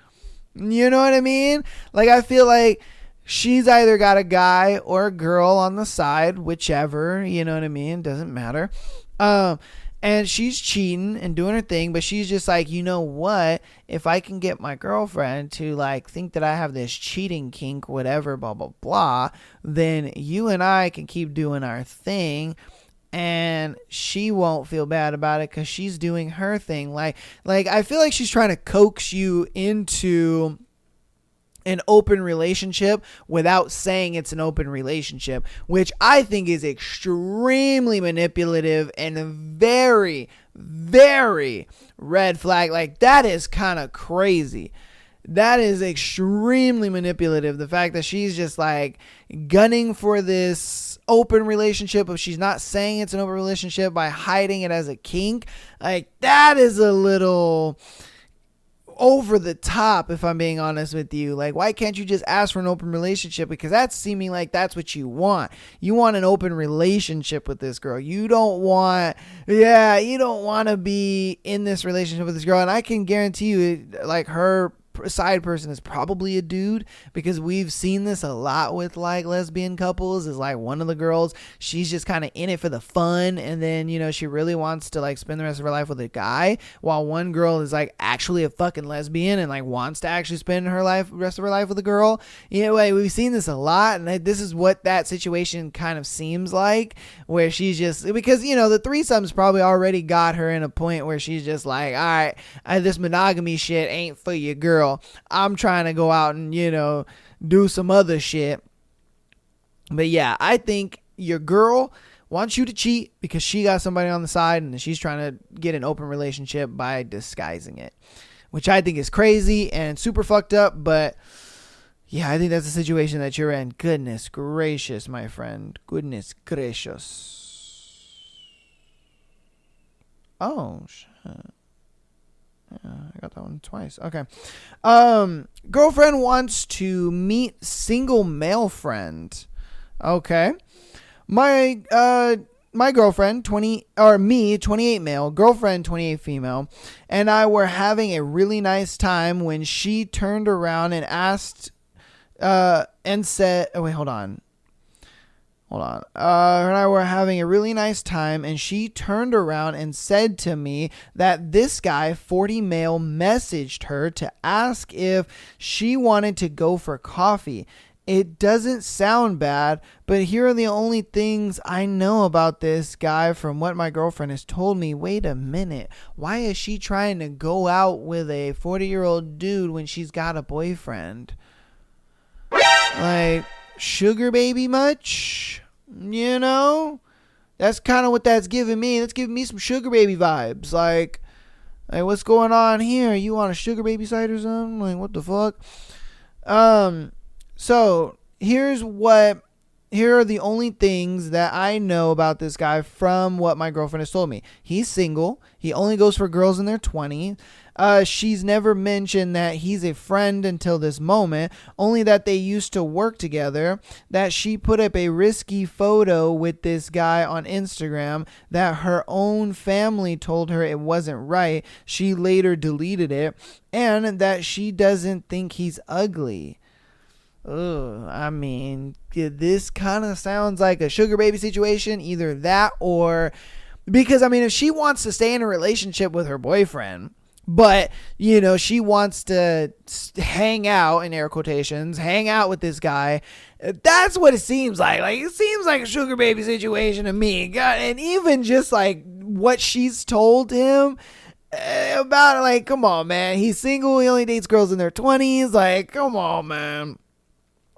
A: You know what I mean? Like, I feel like she's either got a guy or a girl on the side, whichever, you know what I mean? Doesn't matter. And she's cheating and doing her thing, but she's just like, you know what? If I can get my girlfriend to like think that I have this cheating kink, whatever, blah, blah, blah, then you and I can keep doing our thing, and she won't feel bad about it because she's doing her thing. Like I feel like she's trying to coax you into an open relationship without saying it's an open relationship, which I think is extremely manipulative and very, very red flag. Like, that is kind of crazy. That is extremely manipulative. The fact that she's just like gunning for this open relationship, but she's not saying it's an open relationship by hiding it as a kink. Like, that is a little over the top, if I'm being honest with you. Like, why can't you just ask for an open relationship? Because that's seeming like that's what you want. You want an open relationship with this girl. You don't want to be in this relationship with this girl. And I can guarantee you, like, her side person is probably a dude, because we've seen this a lot with like lesbian couples. Is like one of the girls, she's just kind of in it for the fun, and then she really wants to like spend the rest of her life with a guy, while one girl is like actually a fucking lesbian and like wants to actually spend rest of her life with a girl. We've seen this a lot, and this is what that situation kind of seems like, where she's just, because the threesome's probably already got her in a point where she's just like, all right, this monogamy shit ain't for you, girl. I'm trying to go out and do some other shit. But yeah, I think your girl wants you to cheat because she got somebody on the side, and she's trying to get an open relationship by disguising it, which I think is crazy and super fucked up. But yeah, I think that's the situation that you're in. Goodness gracious, my friend. Goodness gracious. Oh shit. Yeah, I got that one twice. Okay. Girlfriend wants to meet single male friend. Okay. My girlfriend, 28 male, girlfriend, 28 female, and I were having a really nice time when she turned around and asked, and said, oh wait, hold on. Her and I were having a really nice time, and she turned around and said to me that this guy, 40 male, messaged her to ask if she wanted to go for coffee. It doesn't sound bad, but here are the only things I know about this guy from what my girlfriend has told me. Wait a minute. Why is she trying to go out with a 40-year-old dude when she's got a boyfriend? Like, sugar baby much? That's kind of what that's giving me. That's giving me some sugar baby vibes. Like, what's going on here? You on a sugar baby site or something? Like, what the fuck? So here are the only things that I know about this guy from what my girlfriend has told me. He's single. He only goes for girls in their 20s. She's never mentioned that he's a friend until this moment, only that they used to work together, that she put up a risky photo with this guy on Instagram, that her own family told her it wasn't right. She later deleted it, and that she doesn't think he's ugly. I mean, this kind of sounds like a sugar baby situation. Either that, or because, I mean, if she wants to stay in a relationship with her boyfriend, but she wants to hang out, in air quotations, hang out with this guy, that's what it seems like. Like, it seems like a sugar baby situation to me. God, and even just like what she's told him about it, like, come on, man. He's single. He only dates girls in their 20s. Like, come on, man.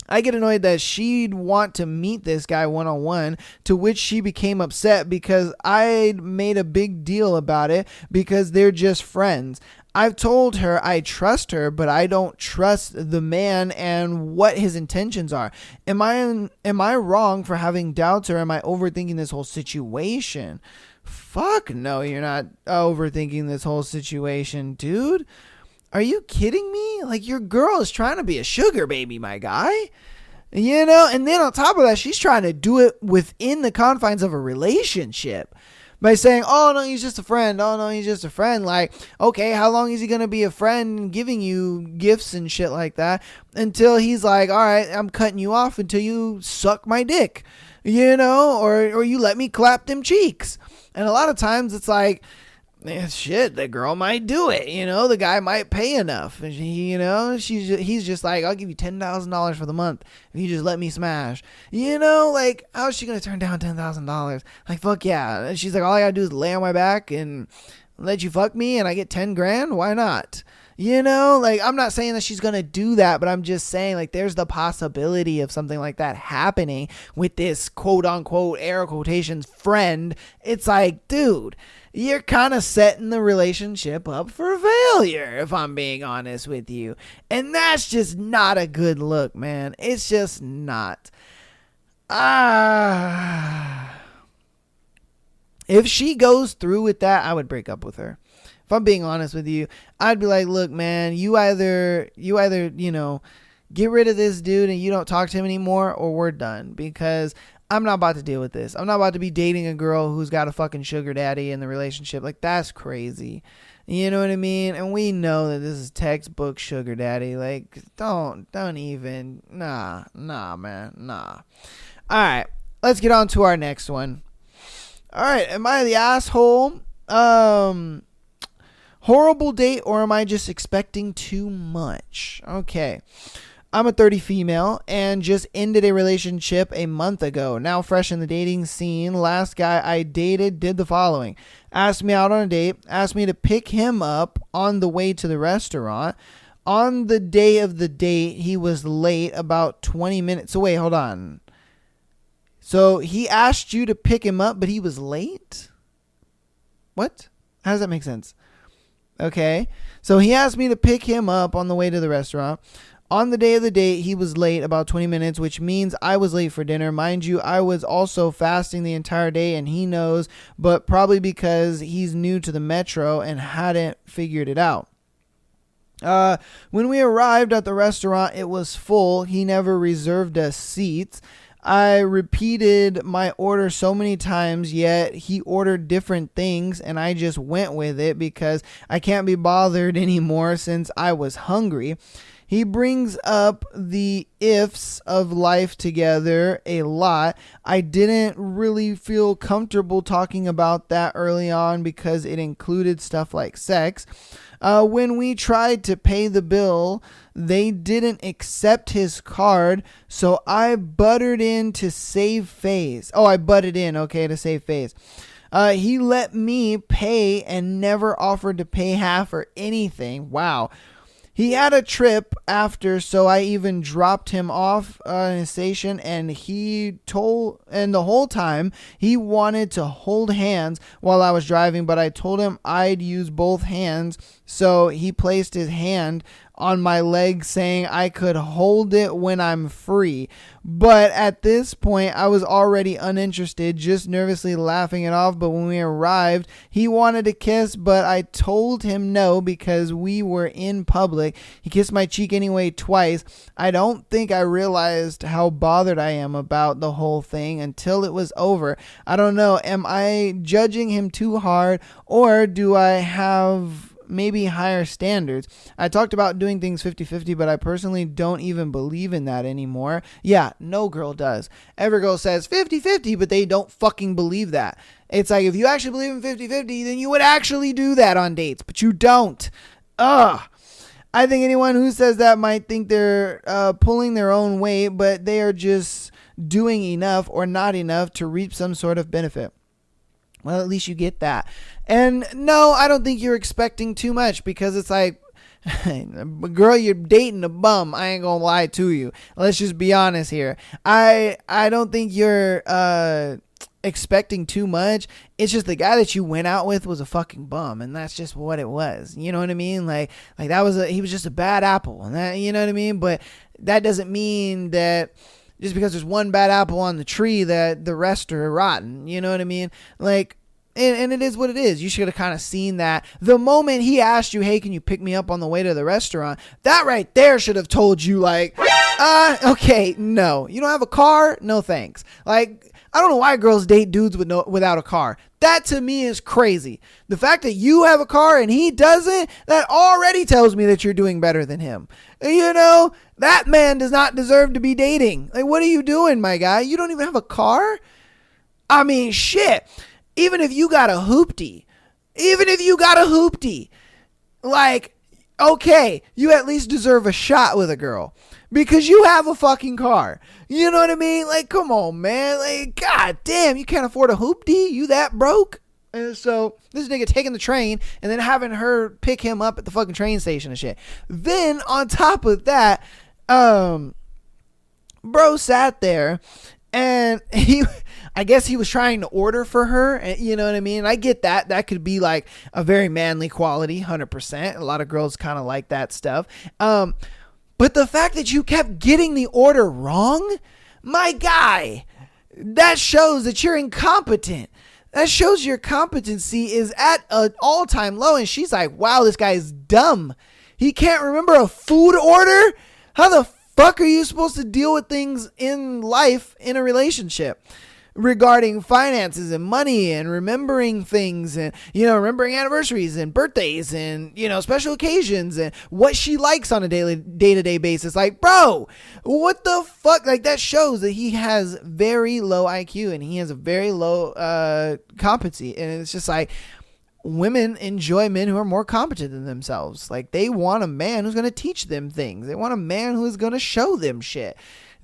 A: I get annoyed that she'd want to meet this guy one-on-one, to which she became upset because I made a big deal about it because they're just friends. I've told her I trust her, but I don't trust the man and what his intentions are. Am I wrong for having doubts, or am I overthinking this whole situation? Fuck no, you're not overthinking this whole situation, dude. Are you kidding me? Like, your girl is trying to be a sugar baby, my guy. And then on top of that, she's trying to do it within the confines of a relationship by saying, oh, no, he's just a friend. Oh, no, he's just a friend. Like, okay, how long is he going to be a friend giving you gifts and shit like that until he's like, all right, I'm cutting you off until you suck my dick, or you let me clap them cheeks. And a lot of times it's like, shit, the girl might do it. The guy might pay enough. And he's just like, I'll give you $10,000 for the month if you just let me smash. Like, how's she gonna turn down $10,000? Like, fuck yeah. And she's like, all I gotta do is lay on my back and let you fuck me, and I get 10 grand. Why not? Like, I'm not saying that she's gonna do that, but I'm just saying, like, there's the possibility of something like that happening with this quote unquote air quotations friend. It's like, dude, you're kind of setting the relationship up for failure, if I'm being honest with you. And that's just not a good look, man. It's just not. If she goes through with that, I would break up with her. If I'm being honest with you, I'd be like, look, man, you either, get rid of this dude and you don't talk to him anymore, or we're done, because I'm not about to deal with this. I'm not about to be dating a girl who's got a fucking sugar daddy in the relationship. Like, that's crazy. You know what I mean? And we know that this is textbook sugar daddy. Like, don't even. Nah, man. Nah. All right. Let's get on to our next one. All right. Am I the asshole? Horrible date, or am I just expecting too much? Okay. I'm a 30 female and just ended a relationship a month ago. Now fresh in the dating scene. Last guy I dated did the following. Asked me out on a date. Asked me to pick him up on the way to the restaurant. On the day of the date, he was late about 20 minutes. So wait, hold on. So he asked you to pick him up, but he was late? What? How does that make sense? Okay. So he asked me to pick him up on the way to the restaurant. On the day of the date, he was late about 20 minutes, which means I was late for dinner. Mind you, I was also fasting the entire day, and he knows, but probably because he's new to the metro and hadn't figured it out. When we arrived at the restaurant, it was full. He never reserved us seats. I repeated my order so many times, yet he ordered different things, and I just went with it because I can't be bothered anymore since I was hungry. He brings up the ifs of life together a lot. I didn't really feel comfortable talking about that early on because it included stuff like sex. When we tried to pay the bill, they didn't accept his card, so I butted in to save face. Oh, I butted in, okay, to save face. He let me pay and never offered to pay half or anything. Wow. He had a trip after, so I even dropped him off in a station, and the whole time he wanted to hold hands while I was driving, but I told him I'd use both hands, so he placed his hand on my leg saying I could hold it when I'm free. But at this point, I was already uninterested, just nervously laughing it off. But when we arrived, he wanted to kiss, but I told him no because we were in public. He kissed my cheek anyway twice. I don't think I realized how bothered I am about the whole thing until it was over. I don't know. Am I judging him too hard, or do I have maybe higher standards? I talked about doing things 50-50, but I personally don't even believe in that anymore. Yeah, no girl does. Every girl says 50-50, but they don't fucking believe that. It's like, if you actually believe in 50-50, then you would actually do that on dates, but you don't. Ugh. I think anyone who says that might think they're pulling their own weight, but they are just doing enough or not enough to reap some sort of benefit. Well, at least you get that. And no, I don't think you're expecting too much, because it's like, girl, you're dating a bum. I ain't gonna lie to you. Let's just be honest here. I don't think you're expecting too much. It's just the guy that you went out with was a fucking bum, and that's just what it was. You know what I mean? Like he was just a bad apple, and that, you know what I mean? But that doesn't mean that just because there's one bad apple on the tree that the rest are rotten. You know what I mean? Like, and it is what it is. You should have kind of seen that the moment he asked you, hey, can you pick me up on the way to the restaurant? That right there should have told you, like, okay, no, you don't have a car? No, thanks. Like, I don't know why girls date dudes without a car. That to me is crazy. The fact that you have a car and he doesn't, that already tells me that you're doing better than him. You know, that man does not deserve to be dating. Like, what are you doing, my guy? You don't even have a car? I mean, shit. Even if you got a hoopty, like, okay, you at least deserve a shot with a girl because you have a fucking car. You know what I mean? Like, come on, man. Like, god damn, you can't afford a hoopty? You that broke? And so this nigga taking the train and then having her pick him up at the fucking train station and shit. Then on top of that, bro sat there and I guess he was trying to order for her. You know what I mean? I get that. That could be like a very manly quality, 100%. A lot of girls kind of like that stuff. But the fact that you kept getting the order wrong, my guy, that shows that you're incompetent. That shows your competency is at an all-time low. And she's like, wow, this guy is dumb. He can't remember a food order? How the fuck are you supposed to deal with things in life in a relationship regarding finances and money and remembering things and, remembering anniversaries and birthdays and, special occasions and what she likes on a day-to-day basis? Like, bro, what the fuck? Like, that shows that he has very low IQ and he has a very low competency. And it's just like, women enjoy men who are more competent than themselves. Like, they want a man who's going to teach them things. They want a man who's going to show them shit.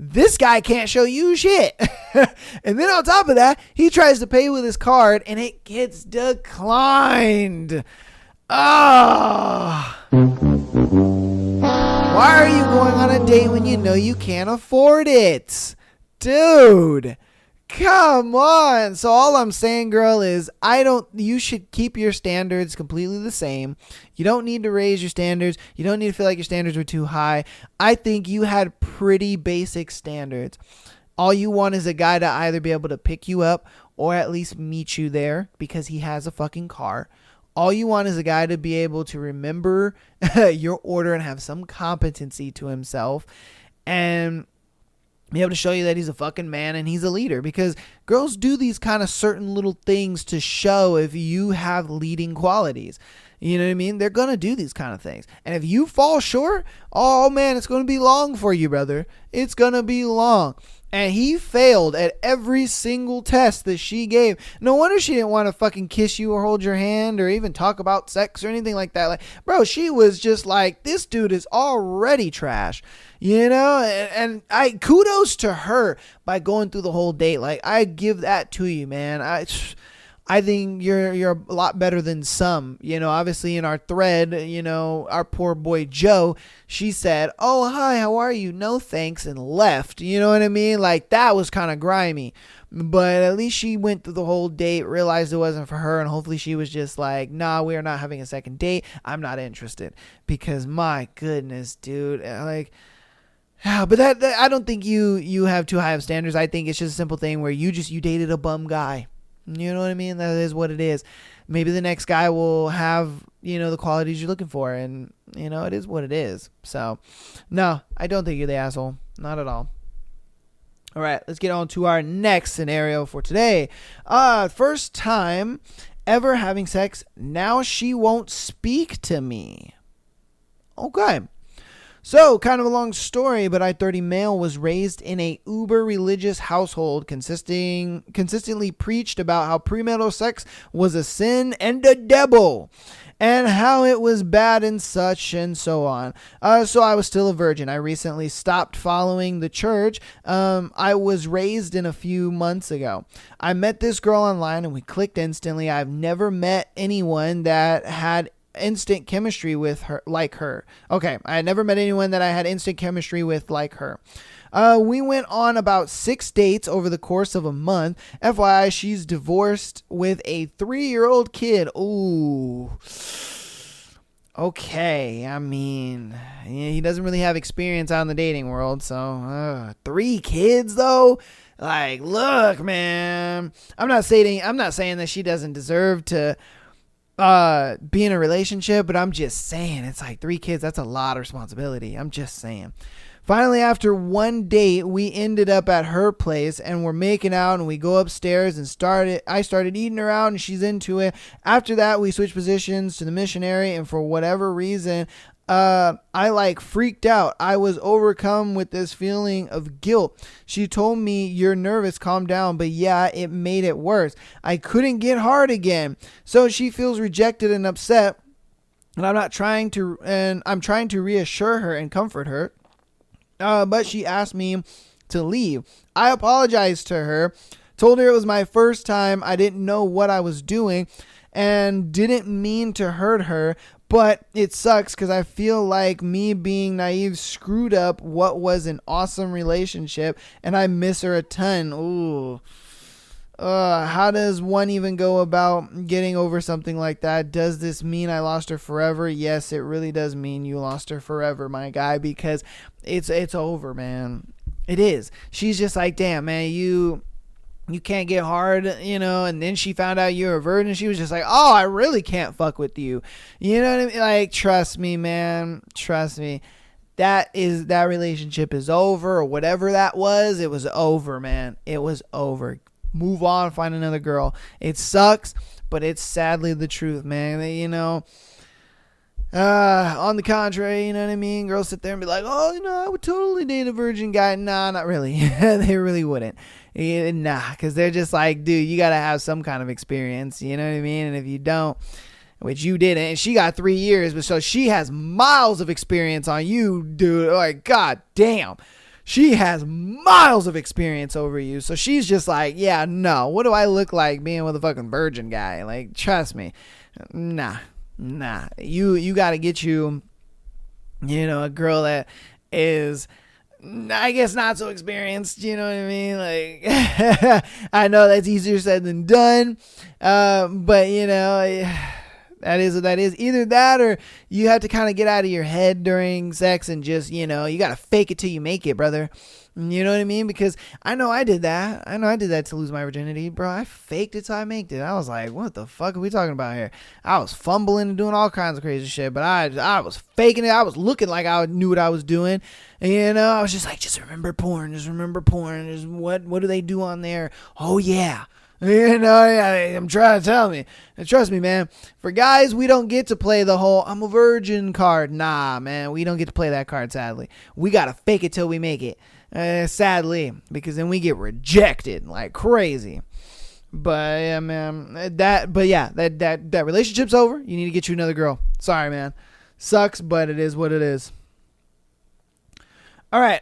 A: This guy can't show you shit. And then on top of that, he tries to pay with his card and it gets declined. Ah. Why are you going on a date when you know you can't afford it? Dude, come on. So all I'm saying, girl, is you should keep your standards completely the same. You don't need to raise your standards. You don't need to feel like your standards were too high. I think you had pretty basic standards. All you want is a guy to either be able to pick you up or at least meet you there because he has a fucking car. All you want is a guy to be able to remember your order and have some competency to himself and be able to show you that he's a fucking man and he's a leader, because girls do these kind of certain little things to show if you have leading qualities. You know what I mean? They're going to do these kind of things. And if you fall short, oh man, it's going to be long for you, brother. It's going to be long. And he failed at every single test that she gave. No wonder she didn't want to fucking kiss you or hold your hand or even talk about sex or anything like that. Like, bro, she was just like, this dude is already trash, and I kudos to her by going through the whole date. Like, I give that to you, man. I think you're a lot better than some. Obviously in our thread, our poor boy Joe, she said, oh, hi, how are you? No thanks, and left. You know what I mean? Like, that was kind of grimy. But at least she went through the whole date, realized it wasn't for her, and hopefully she was just like, nah, we are not having a second date. I'm not interested. Because my goodness, dude, like, but that I don't think you have too high of standards. I think it's just a simple thing where you dated a bum guy. You know what I mean? That is what it is. Maybe the next guy will have, the qualities you're looking for, and, it is what it is. So, no, I don't think you're the asshole. Not at all. All right, let's get on to our next scenario for today. First time ever having sex. Now she won't speak to me. Okay. So, kind of a long story, but I-30 male was raised in a uber religious household consistently preached about how premarital sex was a sin and a devil and how it was bad and such and so on. So I was still a virgin. I recently stopped following the church I was raised in a few months ago. I met this girl online and we clicked instantly. I've never met anyone that had instant chemistry with her like her. Okay, I had never met anyone that I had instant chemistry with like her. We went on about 6 dates over the course of a month. FYI, she's divorced with a 3-year-old kid. Ooh. Okay, I mean, he doesn't really have experience out in the dating world, so 3 kids though? Like, look, man, I'm not saying that she doesn't deserve to be in a relationship, but I'm just saying, it's like 3 kids. That's a lot of responsibility. I'm just saying. Finally, after one date, we ended up at her place and we're making out, and we go upstairs and I started eating her out and she's into it. After that, we switched positions to the missionary, and for whatever reason, I freaked out. I was overcome with this feeling of guilt. She told me, you're nervous, calm down. But yeah, it made it worse. I couldn't get hard again. So she feels rejected and upset. And I'm trying to reassure her and comfort her. But she asked me to leave. I apologized to her, told her it was my first time. I didn't know what I was doing and didn't mean to hurt her. But it sucks because I feel like me being naive screwed up what was an awesome relationship, and I miss her a ton. Ooh. How does one even go about getting over something like that? Does this mean I lost her forever? Yes, it really does mean you lost her forever, my guy, because it's over, man. It is. She's just like, damn, man, you can't get hard, and then she found out you were a virgin. She was just like, oh, I really can't fuck with you. You know what I mean? Like, trust me, man. Trust me. That relationship is over, or whatever that was. It was over, man. It was over. Move on, find another girl. It sucks, but it's sadly the truth, man. On the contrary, you know what I mean? Girls sit there and be like, oh, I would totally date a virgin guy. Nah, not really. They really wouldn't. Nah, because they're just like, dude, you got to have some kind of experience. You know what I mean? And if you don't, which you didn't, and she got 3 years, but so she has miles of experience on you, dude. Like, god damn. She has miles of experience over you. So she's just like, yeah, no. What do I look like being with a fucking virgin guy? Like, trust me. Nah. You got to get you, a girl that is, I guess, not so experienced. You know what I mean? Like, I know that's easier said than done. But, that is what that is. Either that, or you have to kind of get out of your head during sex and just, you got to fake it till you make it, brother. You know what I mean? Because I know I did that. To lose my virginity, bro. I faked it till I made it. I was like, what the fuck are we talking about here? I was fumbling and doing all kinds of crazy shit, but I was faking it. I was looking like I knew what I was doing. And, I was just like, just remember porn. Just what do they do on there? Oh, yeah. I'm trying to tell me. And trust me, man. For guys, we don't get to play the whole I'm a virgin card. Nah, man. We don't get to play that card, sadly. We got to fake it till we make it. Sadly. Because then we get rejected like crazy. But, yeah, man. That relationship's over. You need to get you another girl. Sorry, man. Sucks, but it is what it is. All right.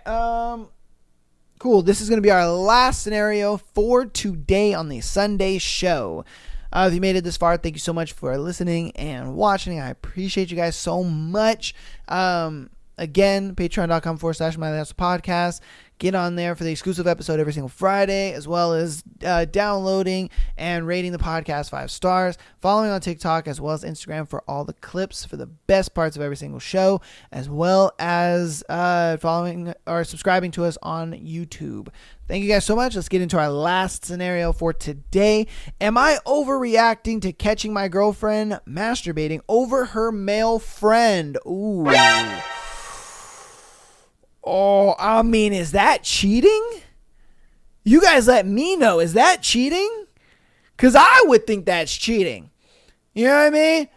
A: Cool. This is going to be our last scenario for today on the Sunday show. If you made it this far, thank you so much for listening and watching. I appreciate you guys so much. Again, patreon.com/MyLastPodcast. Get on there for the exclusive episode every single Friday, as well as downloading and rating the podcast 5 stars. Following on TikTok as well as Instagram for all the clips for the best parts of every single show, as well as following or subscribing to us on YouTube. Thank you guys so much. Let's get into our last scenario for today. Am I overreacting to catching my girlfriend masturbating over her male friend? Ooh. Oh, I mean, is that cheating? You guys let me know. Is that cheating? Because I would think that's cheating. You know what I mean?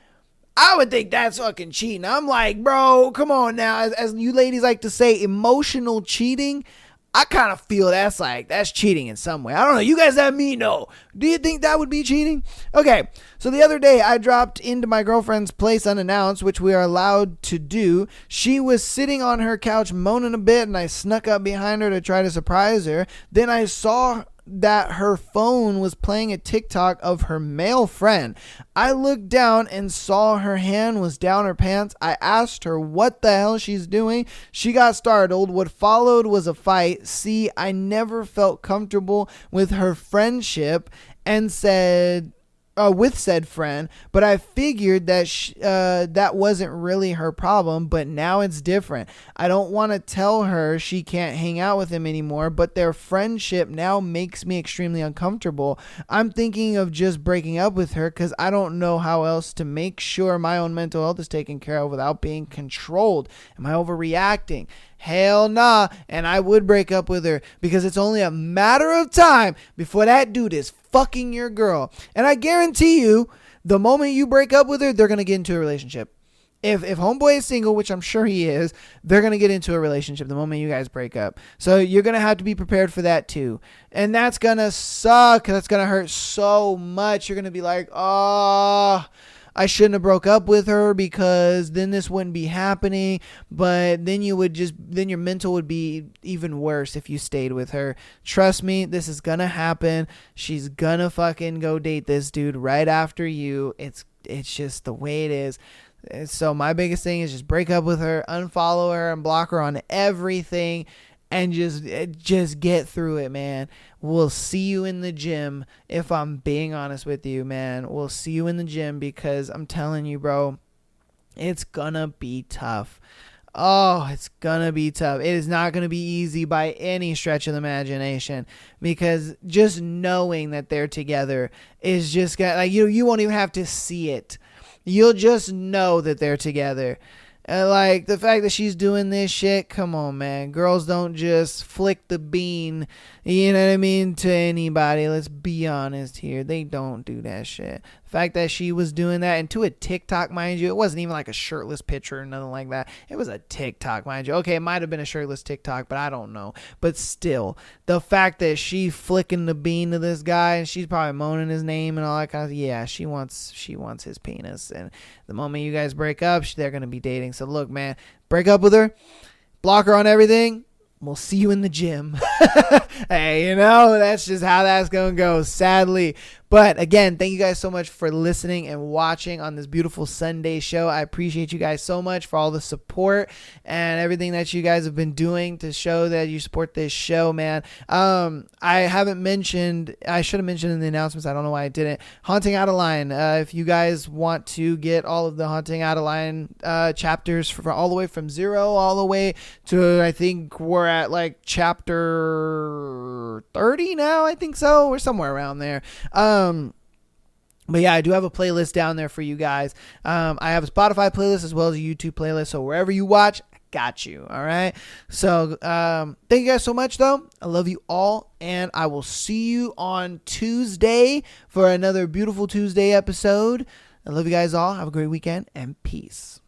A: I would think that's fucking cheating. I'm like, bro, come on now. As you ladies like to say, emotional cheating. I kind of feel that's cheating in some way. I don't know. You guys let me know. Do you think that would be cheating? Okay. So the other day I dropped into my girlfriend's place unannounced, which we are allowed to do. She was sitting on her couch moaning a bit, and I snuck up behind her to try to surprise her. Then I saw that her phone was playing a TikTok of her male friend. I looked down and saw her hand was down her pants. I asked her what the hell she's doing. She got startled. What followed was a fight. See, I never felt comfortable with her friendship and said with said friend, but I figured that that wasn't really her problem, but now it's different. I don't want to tell her she can't hang out with him anymore, but their friendship now makes me extremely uncomfortable. I'm thinking of just breaking up with her because I don't know how else to make sure my own mental health is taken care of without being controlled. Am I overreacting? Hell nah. And I would break up with her because it's only a matter of time before that dude is fucking your girl. And I guarantee you, the moment you break up with her, they're going to get into a relationship. If homeboy is single, which I'm sure he is, they're going to get into a relationship the moment you guys break up. So you're going to have to be prepared for that too. And that's going to suck. That's going to hurt so much. You're going to be like, oh, I shouldn't have broke up with her because then this wouldn't be happening. But then then your mental would be even worse if you stayed with her. Trust me, this is going to happen. She's going to fucking go date this dude right after you. It's just the way it is. So my biggest thing is just break up with her, unfollow her, and block her on everything, and just get through it, man. We'll see you in the gym. If I'm being honest with you, man, we'll see you in the gym because I'm telling you, bro, it's gonna be tough. Oh, it's gonna be tough. It is not gonna be easy by any stretch of the imagination, because just knowing that they're together is just gonna, like, you won't even have to see it. You'll just know that they're together. Like, the fact that she's doing this shit, come on, man. Girls don't just flick the bean, you know what I mean, to anybody. Let's be honest here. They don't do that shit. The fact that she was doing that, and to a TikTok, mind you, it wasn't even like a shirtless picture or nothing like that. It was a TikTok, mind you. Okay, it might have been a shirtless TikTok, but I don't know. But still, the fact that she flicking the bean to this guy, and she's probably moaning his name and all that kind of, yeah, she wants his penis. And the moment you guys break up, they're going to be dating. So look, man, break up with her, block her on everything. We'll see you in the gym. Hey, that's just how that's going to go, sadly. But again, thank you guys so much for listening and watching on this beautiful Sunday show. I appreciate you guys so much for all the support and everything that you guys have been doing to show that you support this show, man. I should have mentioned in the announcements, I don't know why I didn't. Haunting Adeline. If you guys want to get all of the Haunting Adeline chapters for all the way from 0 all the way to, I think we're at like chapter 30 now, I think so. We're somewhere around there. But yeah, I do have a playlist down there for you guys. I have a Spotify playlist as well as a YouTube playlist. So wherever you watch, I got you. All right. So thank you guys so much, though. I love you all. And I will see you on Tuesday for another beautiful Tuesday episode. I love you guys all. Have a great weekend and peace.